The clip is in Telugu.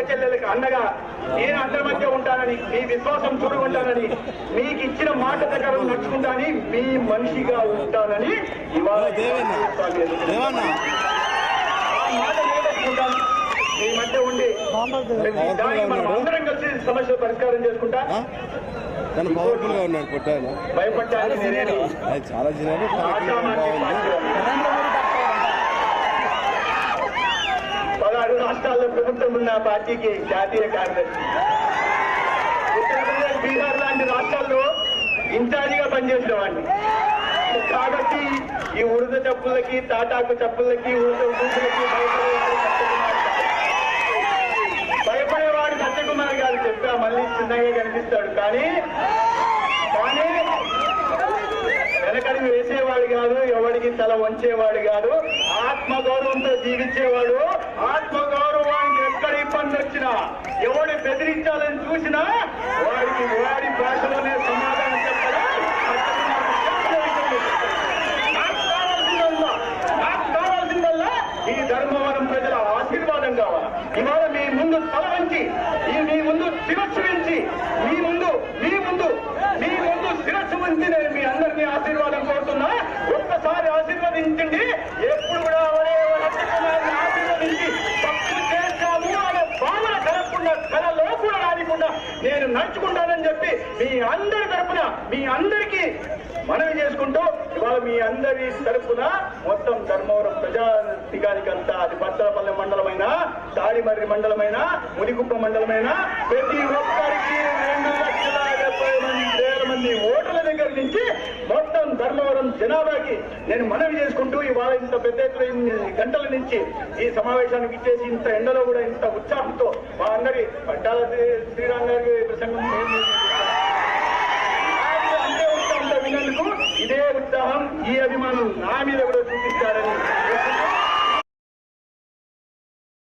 చెల్లెలకు అన్నగా నేను అందరి మధ్య ఉంటానని, మీ విశ్వాసం చూడుకుంటానని, మీకు ఇచ్చిన మాట ప్రకారం నడుచుకుంటానని, మీ మనిషిగా ఉంటానని ఇవాళ మాట నిలబెట్టుకుంటాను. మీ మధ్య ఉండి దానికి మనం అందరం కలిసి సమస్యలు పరిష్కారం చేసుకుంటా. పవర్ఫుల్ గా ఉన్నాడు కొట్టాను, భయపడ్డాను నేనేమి చాలా చిన్న 16 రాష్ట్రాల్లో ప్రభుత్వం ఉన్న పార్టీకి జాతీయ కార్యదర్శి. ఉత్తరప్రదేశ్, బీహార్ లాంటి రాష్ట్రాల్లో ఇన్ఛార్జిగా పనిచేసిన వాడిని. కాబట్టి ఈ ఉడత చెప్పులకి, తాటాకు చెప్పులకి, ఉడత ఊపులకి భయపడేవాడు సత్యకుమార్ గారు చెప్పా, మళ్ళీ చిన్నగా కనిపిస్తాడు. కానీ వెనకడికి వేసేవాడు కాదు, ఎవడికి తల వంచేవాడు కాదు, ఆత్మగౌరవంతో జీవించేవాడు. ఆత్మగౌరవానికి ఎక్కడ ఇబ్బంది వచ్చినా, ఎవడు బెదిరించాలని చూసినా వాడికి వాడి భాషలోనే సమాధానం చెప్పడం నాకు కావాల్సిందల్లా ఈ ధర్మవరం ప్రజల ఆశీర్వాదం కావాలి. ఇవాళ మీ ముందు తల వంచి, మీ ముందు శిరస్సు వంచి, మీ ముందు శిరస్సు వంచి నేను మీ అందరినీ ఆశీర్వాదం కోరుతున్నా. ఒక్కసారి ఆశీర్వదించండి. ఎప్పుడు కూడా ఆశీర్వదించి తప్పులు చేశాము అనే భావన కలగకుండా, కళలో కూడా రానికుండా నేను నడుచుకుంటానని చెప్పి మీ అందరి తరపున మీ అందరికీ మనవి చేసుకుంటూ, ఇవాళ మీ అందరి తరపున మొత్తం ధర్మవరం ప్రజానికానికంతా, అది బత్తలపల్లె మండలమైనా, దాడిమర్రి మండలమైనా, మునిగుప్ప మండలమైనా, ప్రతి ఒక్కరికి 2,70,000 మంది ఓటర్ల దగ్గర నుంచి మొత్తం ధర్మవరం జనాభాకి నేను మనవి చేసుకుంటూ, ఇవాళ ఇంత పెద్ద ఎత్తున గంటల నుంచి ఈ సమావేశానికి ఇచ్చేసి ఇంత ఎండలో కూడా ఇంత ఉత్సాహంతో మా అందరి పట్టాల శ్రీరామ్ గారి ప్రసంగం అంతే ఉత్సాహంతో విన్నందుకు ఇదే ఉత్సాహం, ఈ అభిమానం నా మీద కూడా